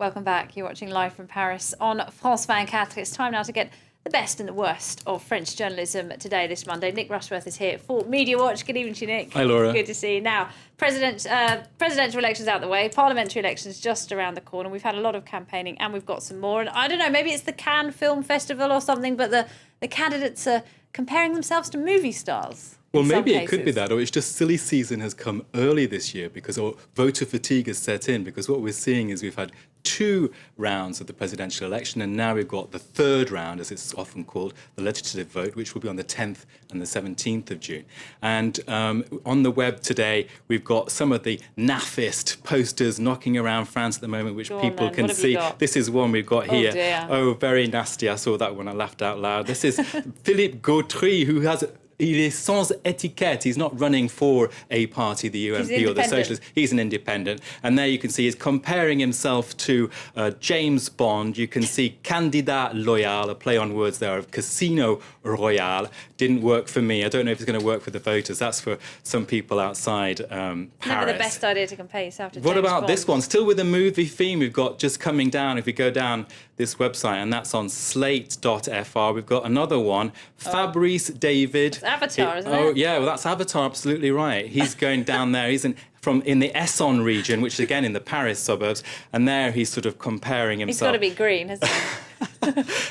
Welcome back. You're watching live from Paris on France 24. It's time now to get the best and the worst of French journalism today, this Monday. Nick Rushworth is here for Media Watch. Good evening to you, Nick. Hi, Laura. Good to see you. Now, presidential elections out the way, parliamentary elections just around the corner. We've had a lot of campaigning and we've got some more. And I don't know, maybe it's the Cannes Film Festival or something, but the candidates are comparing themselves to movie stars. Well, maybe it could be that, or it's just silly season has come early this year because voter fatigue has set in, because what we're seeing is we've had 2 rounds of the presidential election, and now we've got the 3rd round, as it's often called, the legislative vote, which will be on the 10th and the 17th of June. And on the web today, we've got some of the naffest posters knocking around France at the moment, which people can see. This is one we've got here. Dear. Oh, very nasty. I saw that when I laughed out loud. This is Philippe Gautry, who has... Il est sans étiquette. He's not running for a party, the UMP or the Socialists. He's an independent. And there you can see he's comparing himself to James Bond. You can see Candidat Loyal, a play on words there of Casino Royale. Didn't work for me. I don't know if it's going to work for the voters. That's for some people outside Paris. Never the best idea to compare yourself to What James about Bond. this one? Still with a movie theme, we've got just coming down, if we go down this website, and that's on slate.fr. We've got another one, Fabrice David. It's Avatar, isn't it? Oh, yeah, well, that's Avatar, absolutely right. He's going down there. He's in the Essonne region, which is, again, in the Paris suburbs, and there he's sort of comparing himself. He's got to be green, hasn't he?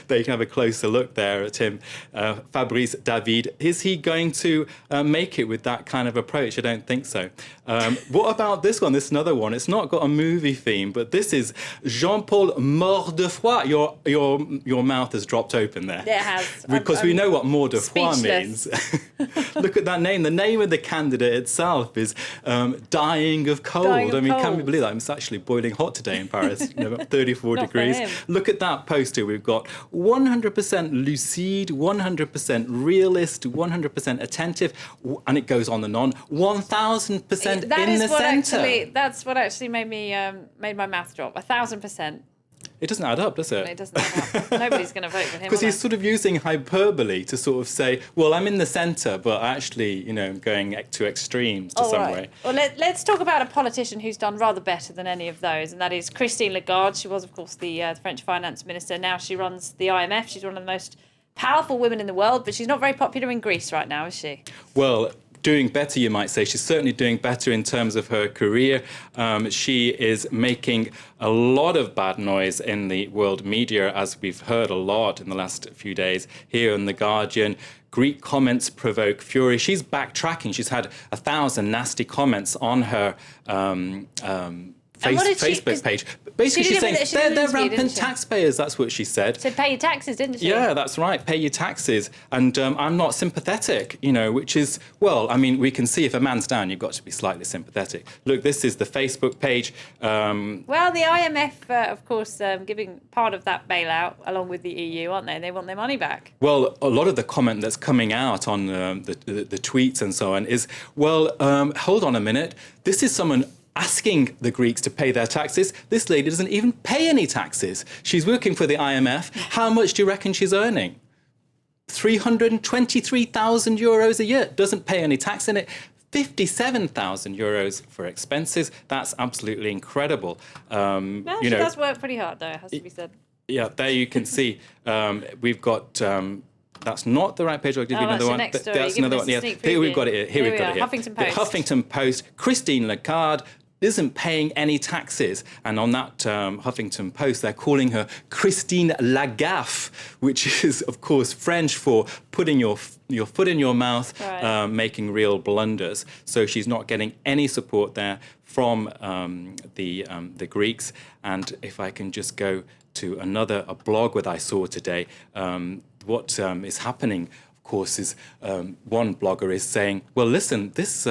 There you can have a closer look there at him. Fabrice David. Is he going to make it with that kind of approach? I don't think so. What about this one? This is another one. It's not got a movie theme, but this is Jean-Paul Mort-de-Foi. Your mouth has dropped open there. Yeah, it has. Because we know what Mort-de-Foi means. Look at that name. The name of the candidate itself is dying of cold. Can we believe that? It's actually boiling hot today in Paris, 34 degrees. Look at that poster. We've got 100% lucid, 100% realist, 100% attentive, and it goes on and on. 1,000% in the centre. That's what actually made my mouth drop. 1,000%. It doesn't add up, does it? It doesn't add up. Nobody's going to vote for him. Because he's sort of using hyperbole to sort of say, well, I'm in the centre, but actually, going to extremes to some way. Well, let's talk about a politician who's done rather better than any of those, and that is Christine Lagarde. She was, of course, the French finance minister. Now she runs the IMF. She's one of the most powerful women in the world, but she's not very popular in Greece right now, is she? Well, doing better, you might say. She's certainly doing better in terms of her career. She is making a lot of bad noise in the world media, as we've heard a lot in the last few days here in The Guardian. Greek comments provoke fury. She's backtracking. She's had 1,000 nasty comments on her Facebook page. Basically, she's saying they're rampant taxpayers. That's what she said. So pay your taxes, didn't she? Yeah, that's right. Pay your taxes. And I'm not sympathetic, which is, well, I mean, we can see if a man's down, you've got to be slightly sympathetic. Look, this is the Facebook page. Well, the IMF, of course, giving part of that bailout along with the EU, aren't they? They want their money back. Well, a lot of the comment that's coming out on the tweets and so on is, well, hold on a minute. This is someone asking the Greeks to pay their taxes. This lady doesn't even pay any taxes. She's working for the IMF. How much do you reckon she's earning? 323,000 euros a year. Doesn't pay any tax in it. 57,000 euros for expenses. That's absolutely incredible. Well, she does work pretty hard, though, it has to be said. Yeah, there you can see we've got... that's not the right page. I'll give you another one. That's another one. Yeah. Here we've got it. Here we've got it. Huffington Post. The Huffington Post. Christine Lagarde isn't paying any taxes, and on that Huffington Post, they're calling her Christine Lagaffe, which is, of course, French for putting your foot in your mouth, right. Making real blunders. So she's not getting any support there from the Greeks. And if I can just go to a blog that I saw today, what is happening, of course, is one blogger is saying, well, listen, this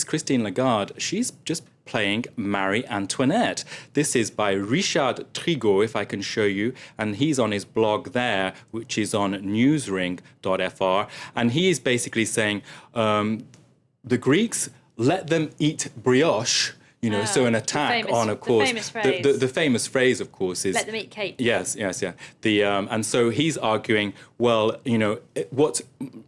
Christine Lagarde, she's just playing Marie Antoinette. This is by Richard Trigot, if I can show you, and he's on his blog there, which is on newsring.fr, and he is basically saying, the Greeks, let them eat brioche, so an attack on, of course, the famous phrase, of course, is... Let them eat cake. Yes. And so he's arguing, well, what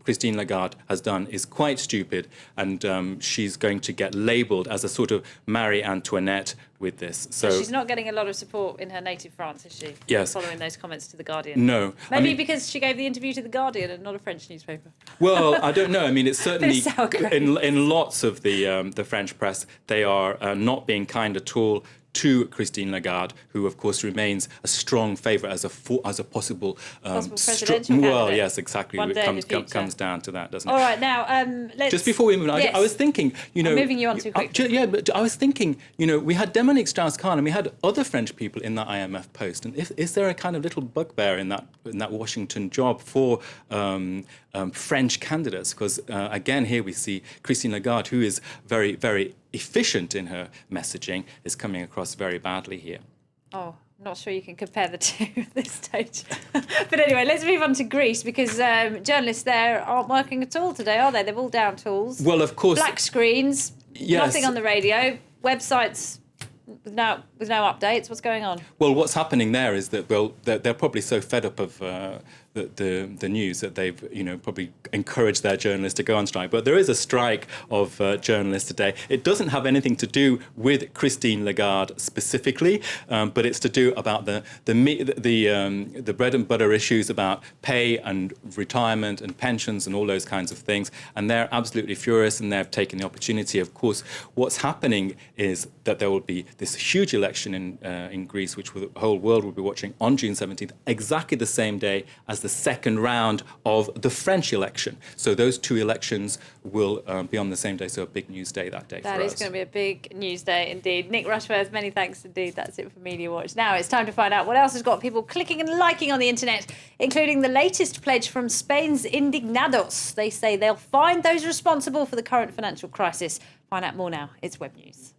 Christine Lagarde has done is quite stupid, and she's going to get labelled as a sort of Marie Antoinette with this. So she's not getting a lot of support in her native France, is she? Yes. Following those comments to The Guardian. No. Maybe because she gave the interview to The Guardian and not a French newspaper. Well, I don't know. I mean, it's certainly sour grapes. in lots of the French press, they are not being kind at all to Christine Lagarde, who of course remains a strong favourite as a possible presidential well, candidate. yes, exactly. One day in the future. Comes down to that, doesn't it? All right, now let's. Just before we move on, Yes. I was thinking, I'm moving you on too quickly. Yeah, but I was thinking, we had Dominique Strauss-Kahn and we had other French people in that IMF post. And is there a kind of little bugbear in that Washington job for French candidates? Because again, here we see Christine Lagarde, who is very, very efficient in her messaging, is coming across very badly here. Oh, I'm not sure you can compare the two at this stage. But anyway, let's move on to Greece, because journalists there aren't working at all today, are they? They're all down tools. Well, of course. Black screens, Yes. nothing on the radio, websites with no updates. What's going on? Well, what's happening there is that they're probably so fed up of the news that they've probably encouraged their journalists to go on strike. But there is a strike of journalists today. It doesn't have anything to do with Christine Lagarde specifically, but it's to do about the bread and butter issues about pay and retirement and pensions and all those kinds of things. And they're absolutely furious, and they've taken the opportunity. Of course, what's happening is that there will be this huge election in Greece, which the whole world will be watching on June 17th, exactly the same day as the second round of the French election. So those two elections will be on the same day, so a big news day that day for us. That is going to be a big news day indeed. Nick Rushworth, many thanks indeed. That's it for Media Watch. Now it's time to find out what else has got people clicking and liking on the internet, including the latest pledge from Spain's Indignados. They say they'll find those responsible for the current financial crisis. Find out more now. It's Web News.